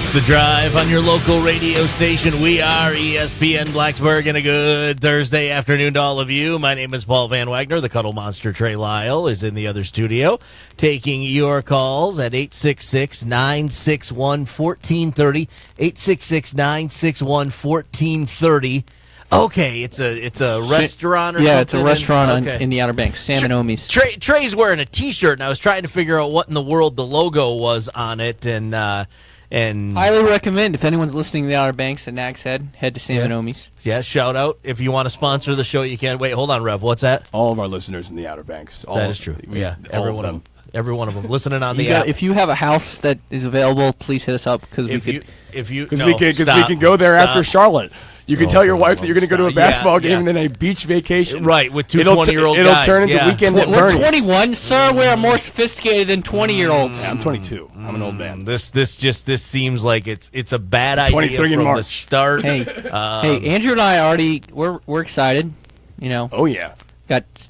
It's The Drive on your local radio station. We are ESPN Blacksburg, and a good Thursday afternoon to all of you. My name is Paul Van Wagner. The Cuddle Monster Trey Lyle is in the other studio, taking your calls at 866-961-1430, 866-961-1430. Okay, it's a restaurant or something? Yeah, it's a restaurant in the Outer Banks, Sam and Omi's. Trey's wearing a T-shirt, and I was trying to figure out what in the world the logo was on it, and highly recommend, if anyone's listening to the Outer Banks at Nag's Head, head to Sam and Omi's. Yeah, shout out. If you want to sponsor the show, you can. Wait, hold on, Rev. What's that? All of our listeners in the Outer Banks. That is true. Yeah, every one of them. Every one of them listening on the app. If you have a house that is available, please hit us up because we can go there after Charlotte. You can tell your wife that you're going to go to a basketball game and then a beach vacation. Right, with two 20-year-old guys. It'll turn into weekend at Bernie's. We're 21, sir. We're more sophisticated than 20-year-olds. Yeah, I'm 22. I'm an old man. This seems like it's a bad idea from the start. Hey, Andrew and I we're excited. You know. Oh yeah.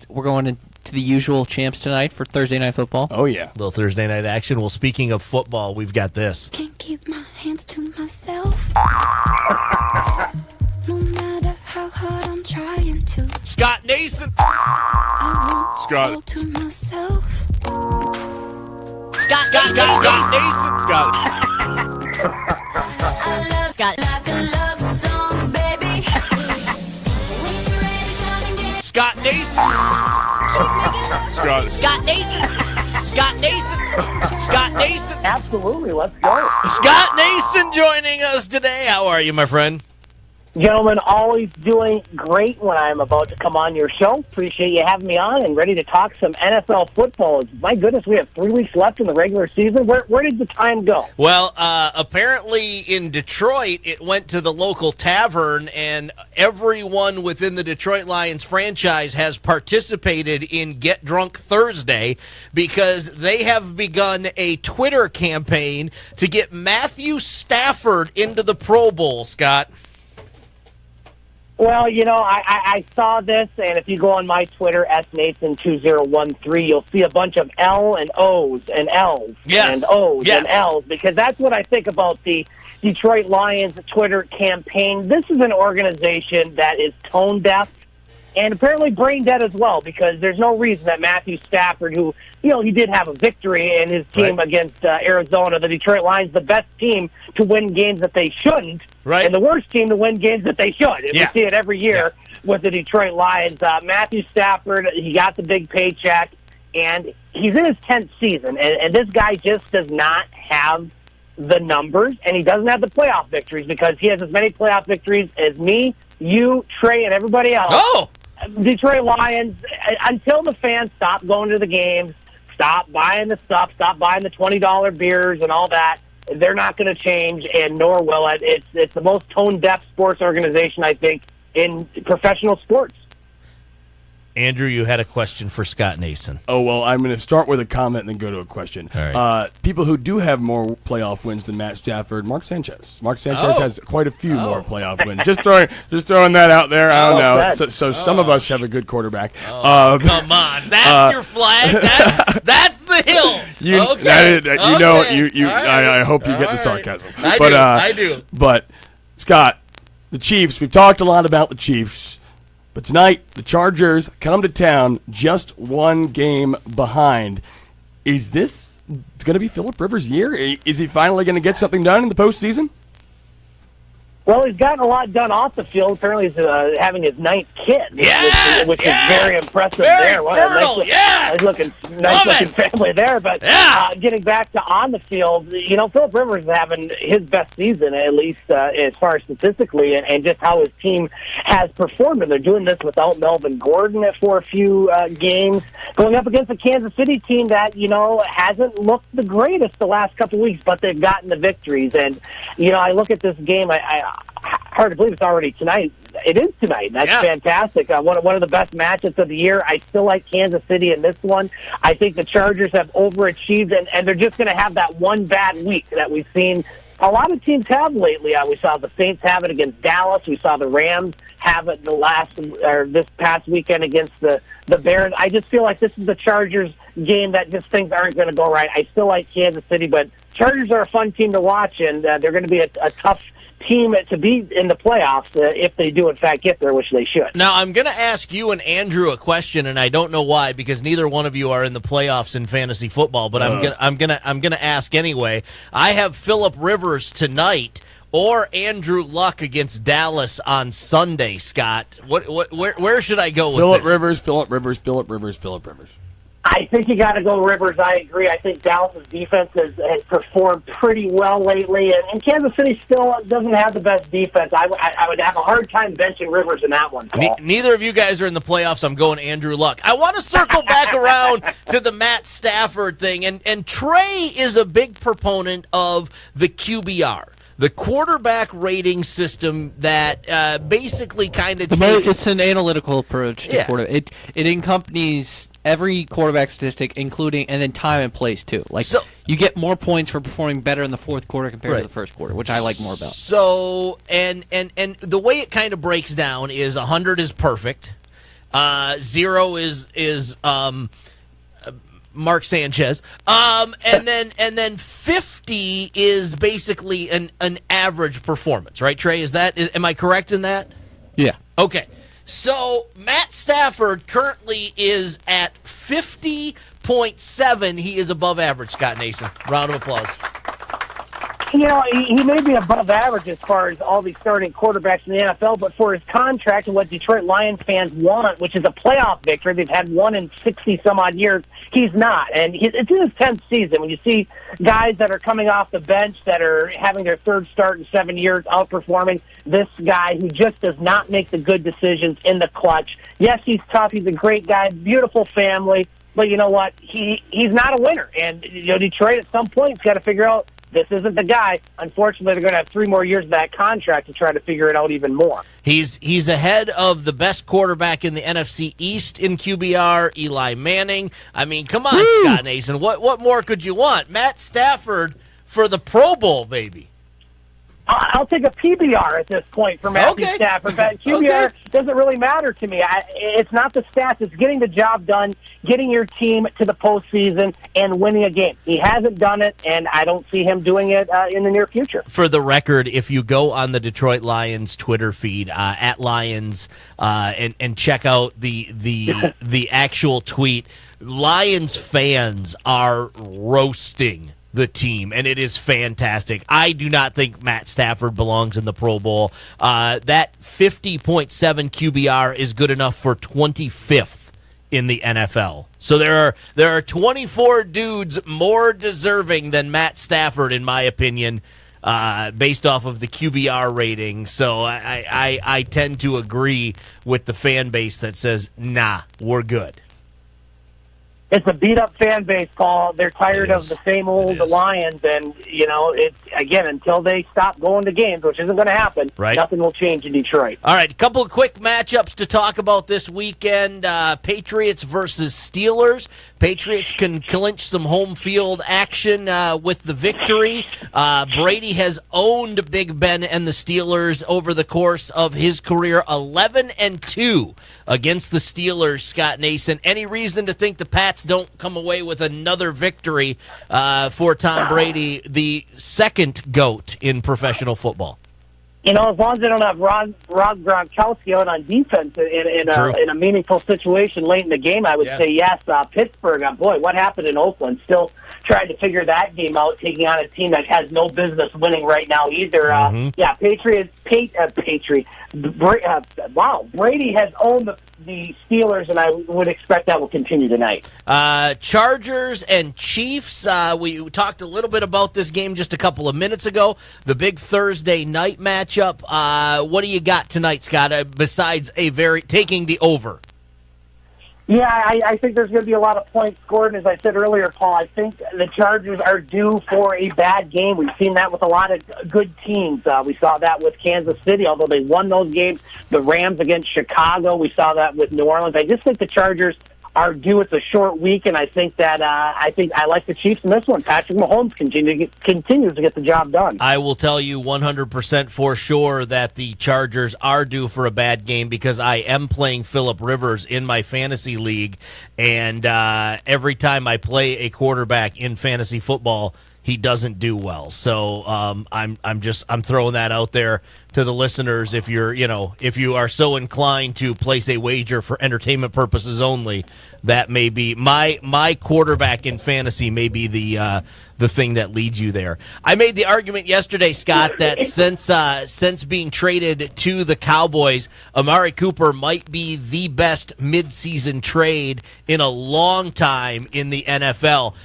We're going to the usual champs tonight for Thursday Night Football. Oh yeah. Little Thursday night action. Well, speaking of football, we've got this. Can't keep my hands to myself. No matter how hard I'm trying to. Scott Nason. I won't hold to myself. Scott Nason. Scott. I love Scott like a love song, baby. When you're ready, come and get Scott Nason. Scott Nason. Scott Nason. Scott Nason. Absolutely, let's go. Scott Nason joining us today. How are you, my friend? Gentlemen, always doing great when I'm about to come on your show. Appreciate you having me on and ready to talk some NFL football. My goodness, we have 3 weeks left in the regular season. Where did the time go? Well, apparently in Detroit, it went to the local tavern, and everyone within the Detroit Lions franchise has participated in Get Drunk Thursday because they have begun a Twitter campaign to get Matthew Stafford into the Pro Bowl, Scott. Well, you know, I saw this, and if you go on my Twitter, @SNason2013, you'll see a bunch of L and O's and L's and O's and L's, because that's what I think about the Detroit Lions Twitter campaign. This is an organization that is tone deaf and apparently brain dead as well, because there's no reason that Matthew Stafford, who, you know, he did have a victory in his team against Arizona, the Detroit Lions, the best team to win games that they shouldn't, and the worst team to win games that they should. We see it every year with the Detroit Lions. Matthew Stafford, he got the big paycheck, and he's in his 10th season, and this guy just does not have the numbers, and he doesn't have the playoff victories, because he has as many playoff victories as me, you, Trey, and everybody else. Oh! Detroit Lions, until the fans stop going to the games, stop buying the stuff, stop buying the $20 beers and all that, they're not going to change, and nor will it. It's the most tone-deaf sports organization, I think, in professional sports. Andrew, you had a question for Scott Nason. Oh, well, I'm going to start with a comment and then go to a question. All right. People who do have more playoff wins than Matt Stafford, Mark Sanchez. Mark Sanchez has quite a few more playoff wins. Just throwing that out there. I don't know. So some of us have a good quarterback. Come on. That's your flag. That's the hill. I hope you get the sarcasm. I do. But, Scott, the Chiefs, we've talked a lot about the Chiefs. But tonight, the Chargers come to town just one game behind. Is this going to be Phillip Rivers' year? Is he finally going to get something done in the postseason? Well, he's gotten a lot done off the field. Apparently, he's having his 9th kid, which is very impressive. Very there. fertile, nice looking family there. But getting back to on the field, you know, Phillip Rivers is having his best season, at least as far as statistically, and just how his team has performed. And they're doing this without Melvin Gordon for a few games, going up against a Kansas City team that, you know, hasn't looked the greatest the last couple of weeks, but they've gotten the victories. And, you know, I look at this game, hard to believe it's already tonight. It is tonight. That's fantastic. One of the best matchups of the year. I still like Kansas City in this one. I think the Chargers have overachieved, and they're just going to have that one bad week that we've seen a lot of teams have lately. We saw the Saints have it against Dallas. We saw the Rams have it this past weekend against the Bears. I just feel like this is the Chargers game that just things aren't going to go right. I still like Kansas City, but Chargers are a fun team to watch, and they're going to be a tough team to be in the playoffs if they do in fact get there, which they should. Now I'm going to ask you and Andrew a question, and I don't know why, because neither one of you are in the playoffs in fantasy football. But I'm gonna ask anyway. I have Phillip Rivers tonight or Andrew Luck against Dallas on Sunday. Scott, where should I go with Phillip this? Phillip Rivers. I think you got to go Rivers. I agree. I think Dallas' defense has performed pretty well lately, and Kansas City still doesn't have the best defense. I would have a hard time benching Rivers in that one, Paul. Neither of you guys are in the playoffs. I'm going Andrew Luck. I want to circle back around to the Matt Stafford thing, and Trey is a big proponent of the QBR. The quarterback rating system that basically kind of takes... It's an analytical approach to quarterback. It accompanies every quarterback statistic, and then time and place too. You get more points for performing better in the fourth quarter compared to the first quarter, which I like more about. So, and the way it kind of breaks down is 100 is perfect, 0 is Mark Sanchez, and then 50 is basically an average performance, right? Trey, am I correct in that? Yeah. Okay. So Matt Stafford currently is at 50.7. He is above average, Scott Nason. Round of applause. You know, he may be above average as far as all these starting quarterbacks in the NFL, but for his contract and what Detroit Lions fans want, which is a playoff victory, they've had one in 60-some-odd years, he's not. And it's in his 10th season. When you see guys that are coming off the bench that are having their third start in 7 years outperforming this guy who just does not make the good decisions in the clutch. Yes, he's tough. He's a great guy, beautiful family. But you know what? He's not a winner. And Detroit at some point has got to figure out this isn't the guy. Unfortunately, they're going to have 3 more years of that contract to try to figure it out even more. He's ahead of the best quarterback in the NFC East in QBR, Eli Manning. I mean, come on, Scott Nason. What more could you want? Matt Stafford for the Pro Bowl, baby. I'll take a PBR at this point for Matthew Stafford, but QBR doesn't really matter to me. It's not the stats. It's getting the job done, getting your team to the postseason, and winning a game. He hasn't done it, and I don't see him doing it in the near future. For the record, if you go on the Detroit Lions Twitter feed, at Lions, and check out the actual tweet, Lions fans are roasting the team, and it is fantastic. I do not think Matt Stafford belongs in the Pro Bowl. That 50.7 QBR is good enough for 25th in the NFL. So there are 24 dudes more deserving than Matt Stafford, in my opinion, based off of the QBR rating. So I tend to agree with the fan base that says, nah, we're good. It's a beat-up fan base, Paul. They're tired of the same old Lions, and, it's again, until they stop going to games, which isn't going to happen, nothing will change in Detroit. All right, a couple of quick matchups to talk about this weekend. Patriots versus Steelers. Patriots can clinch some home field action with the victory. Brady has owned Big Ben and the Steelers over the course of his career, 11-2 against the Steelers, Scott Nason. Any reason to think the Pats don't come away with another victory for Tom Brady, the second GOAT in professional football? As long as they don't have Rob Gronkowski out on defense in a meaningful situation late in the game, I would say yes. Pittsburgh, boy, what happened in Oakland? Still trying to figure that game out, taking on a team that has no business winning right now either. Patriots. Brady has owned the Steelers, and I would expect that will continue tonight. Chargers and Chiefs. We talked a little bit about this game just a couple of minutes ago. The big Thursday night matchup. What do you got tonight, Scott, besides taking the over? Yeah, I think there's going to be a lot of points scored. As I said earlier, Paul, I think the Chargers are due for a bad game. We've seen that with a lot of good teams. We saw that with Kansas City, although they won those games. The Rams against Chicago, we saw that with New Orleans. I just think the Chargers are due. It's a short week, and I think I like the Chiefs in this one. Patrick Mahomes continues to get the job done. I will tell you 100% for sure that the Chargers are due for a bad game because I am playing Phillip Rivers in my fantasy league, and every time I play a quarterback in fantasy football, he doesn't do well. So I'm throwing that out there to the listeners. If you are so inclined to place a wager for entertainment purposes only, that may be my quarterback in fantasy may be the thing that leads you there. I made the argument yesterday, Scott, that since being traded to the Cowboys, Amari Cooper might be the best midseason trade in a long time in the NFL.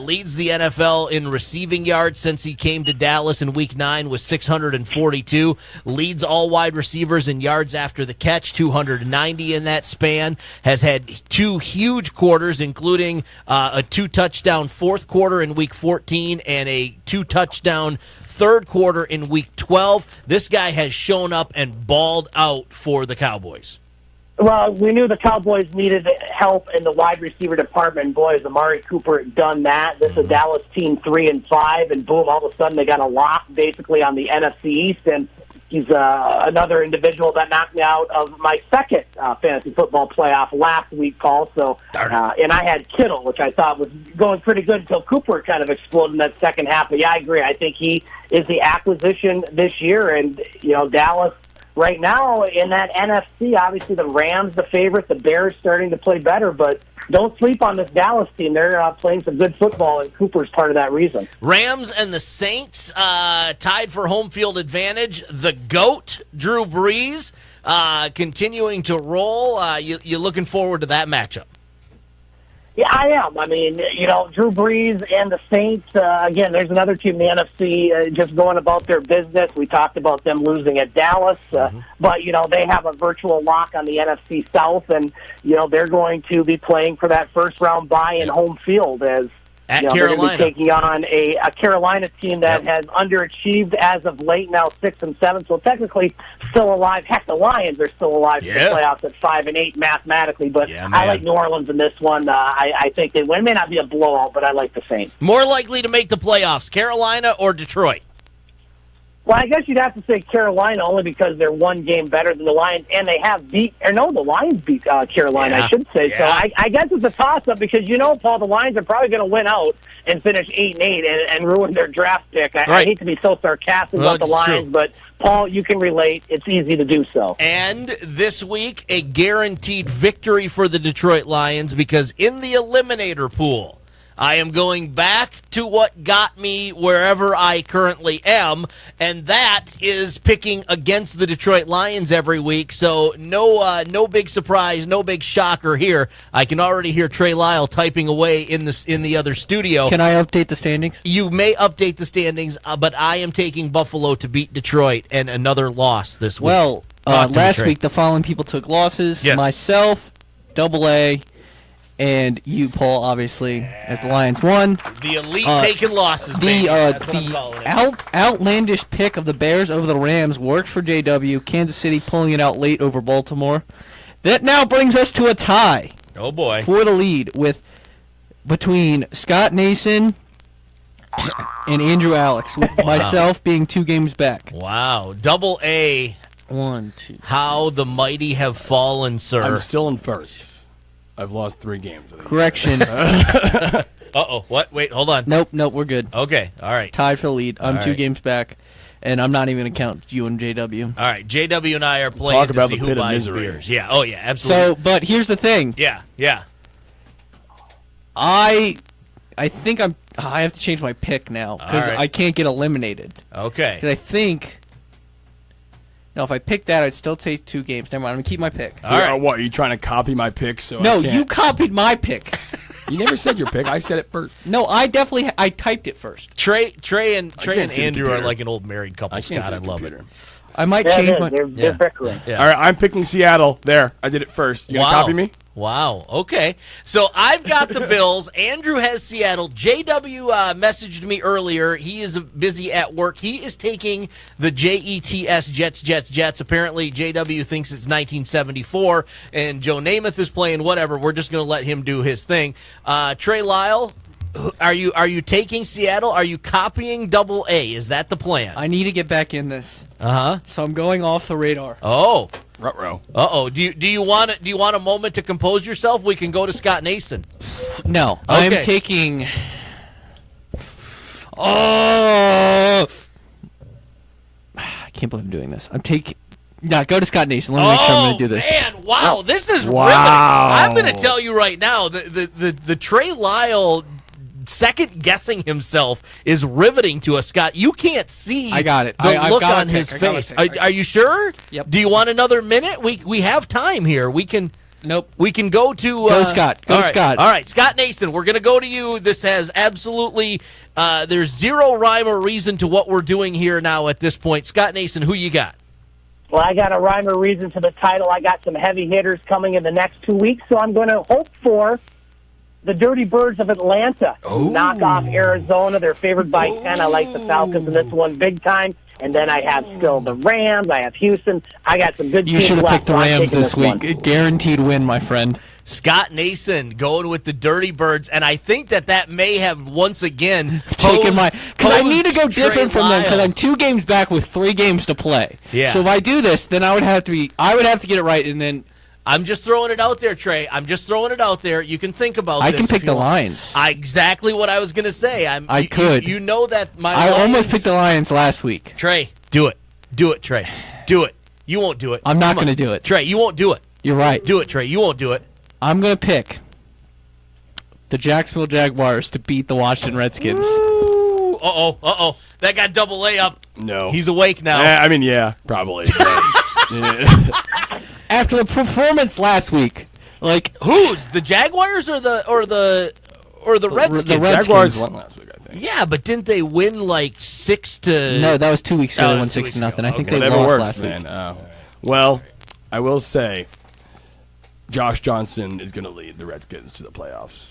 Leads the NFL in receiving yards since he came to Dallas in Week 9 with 642. Leads all wide receivers in yards after the catch, 290 in that span. Has had 2 huge quarters, including a 2-touchdown fourth quarter in Week 14 and a 2-touchdown third quarter in Week 12. This guy has shown up and balled out for the Cowboys. Well, we knew the Cowboys needed help in the wide receiver department. Boy, has Amari Cooper done that. This is a Dallas team 3-5, and boom, all of a sudden they got a lock basically on the NFC East, and he's another individual that knocked me out of my second fantasy football playoff last week, Paul. So, and I had Kittle, which I thought was going pretty good until Cooper kind of exploded in that second half. But yeah, I agree. I think he is the acquisition this year, and Dallas right now in that NFC, obviously the Rams the favorite, the Bears starting to play better, but don't sleep on this Dallas team. They're playing some good football, and Cooper's part of that reason. Rams and the Saints tied for home field advantage. The GOAT, Drew Brees, continuing to roll. You looking forward to that matchup? Yeah, I am. I mean, Drew Brees and the Saints, again, there's another team in the NFC just going about their business. We talked about them losing at Dallas, but, they have a virtual lock on the NFC South, and, they're going to be playing for that first-round bye in home field as at Carolina. They're going to be taking on a Carolina team that has underachieved as of late, now 6-7, so technically still alive. Heck, the Lions are still alive in the playoffs at 5-8 mathematically, but I like New Orleans in this one. I think they win. It may not be a blowout, but I like the Saints. More likely to make the playoffs, Carolina or Detroit? Well, I guess you'd have to say Carolina only because they're one game better than the Lions, and they have the Lions beat Carolina, I should say. So I guess it's a toss-up because, Paul, the Lions are probably going to win out and finish 8-8 and ruin their draft pick. I hate to be so sarcastic about the Lions, but, Paul, you can relate. It's easy to do so. And this week, a guaranteed victory for the Detroit Lions because in the Eliminator pool, I am going back to what got me wherever I currently am, and that is picking against the Detroit Lions every week. So no big surprise, no big shocker here. I can already hear Trey Lyle typing away in the other studio. Can I update the standings? You may update the standings, but I am taking Buffalo to beat Detroit and another loss this week. Well, last week the following people took losses. Yes. Myself, AA. And you, Paul, obviously, as the Lions won. The elite taking losses, baby. That's what I'm calling it. Outlandish pick of the Bears over the Rams worked for JW. Kansas City pulling it out late over Baltimore. That now brings us to a tie. Oh, boy. For the lead between Scott Nason and Andrew Alex, with myself being 2 games back. Wow. AA. 1, 2. How the mighty have fallen, sir. I'm still in first. I've lost 3 games. Correction. Uh-oh. What? Wait, hold on. Nope, we're good. Okay, all right. Tied for the lead. I'm all 2 right. games back, and I'm not even going to count you and JW. All right, JW and I are playing Talk about to see the who pit of buys misery. beers. Yeah, oh yeah, absolutely. So, but here's the thing. Yeah. I think I have to change my pick now because All right. I can't get eliminated. Okay. Because I think, if I pick that, I'd still take 2 games. Never mind. I'm gonna keep my pick. All right. What, are you trying to copy my pick? So No, I can't? you copied my pick. You never said your pick. I said it first. No, I typed it first. Trey and can't see the Andrew are computer. like an old married couple, I can't Scott. see I the love computer. I might Yeah, change my. they're bickering. Yeah. All right, I'm picking Seattle. There, I did it first. You gonna copy me? Wow. Okay. So I've got the Bills. Andrew has Seattle. JW messaged me earlier. He is busy at work. He is taking the Jets, Jets. Apparently, JW thinks it's 1974, and Joe Namath is playing whatever. We're just going to let him do his thing. Trey Lyle, are you taking Seattle? Are you copying Double A? Is that the plan? I need to get back in this. So I'm going off the radar. Oh. Ruh-roh. Do you want a moment to compose yourself? We can go to Scott Nason. No, Okay. I'm taking. Oh, I can't believe I'm doing this. I'm taking. Yeah, go to Scott Nason. Let me make sure I'm going to do this. Man, wow, this is riveting. Wow. I'm going to tell you right now, the Trey Lyle second guessing himself is riveting to us, Scott. You can't see I got it. the I've look got a on pick. his I got a face. pick. Are you sure? Yep. Do you want another minute? We have time here. We can Nope. We can go to Go Scott. Go all right. Scott. All right, Scott Nason, we're going to go to you. This has absolutely there's zero rhyme or reason to what we're doing here now at this point. Scott Nason, who you got? Well, I got a rhyme or reason to the title. I got some heavy hitters coming in the next 2 weeks, so I'm going to hope for the Dirty Birds of Atlanta. Knock off Arizona. They're favored by 10. I like the Falcons in this one big time. And then I have still the Rams. I have Houston. I got some good You teams should have left. picked the so I'm Rams taking this week. one. Guaranteed win, my friend. Scott Nason going with the Dirty Birds, and I think that may have once again Taking my because I need to go posed Trey different from them because Lyle. I'm 2 games back with 3 games to play. Yeah. So if I do this, then I would have to get it right, and then I'm just throwing it out there, Trey. I'm just throwing it out there. You can think about I this. can if pick you the want. Lions. Exactly what I was going to say. I could. You know that my I Lions, almost picked the Lions last week. Trey, do it. Do it, Trey. Do it. You won't do it. I'm not Come on. going to do it. Trey, you won't do it. You're right. Do it, Trey. You won't do it. I'm going to pick the Jacksonville Jaguars to beat the Washington Redskins. Ooh. Uh-oh. That got Double A up. No. He's awake now. I mean, yeah, probably. Yeah. After the performance last week, like Who's? The Jaguars or the Redskins? the Redskins. Jaguars won last week, I think. Yeah, but didn't they win like 6 to No, that was 2 weeks ago. Oh, They that won was 2 6 weeks to nothing. ago. I think Okay. they Whatever lost works, last week. man. Well, I will say Josh Johnson is going to lead the Redskins to the playoffs.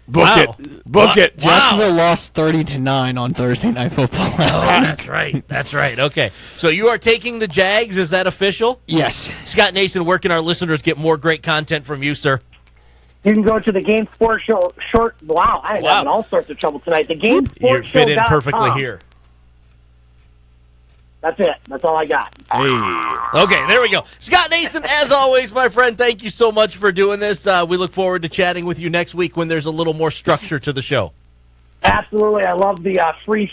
Book Wow. it. Book it. Jacksonville lost 30-9 on Thursday Night Football. Oh, that's right. That's right. Okay. So you are taking the Jags. Is that official? Yes. Scott Nason, where can our listeners get more great content from you, sir? You can go to the Game Sports Show. Wow, I'm having all sorts of trouble tonight. The Game You Sports fit in perfectly here. That's it. That's all I got. Hey. Okay, there we go. Scott Nason, as always, my friend, thank you so much for doing this. We look forward to chatting with you next week when there's a little more structure to the show. Absolutely. I love the free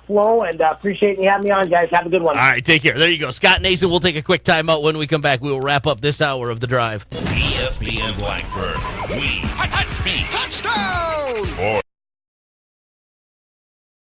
flow, and appreciate you having me on, guys. Have a good one. All right, take care. There you go. Scott Nason, we'll take a quick timeout. When we come back, we will wrap up this hour of The Drive. ESPN Blacksburg. We speak touchdown. Sports.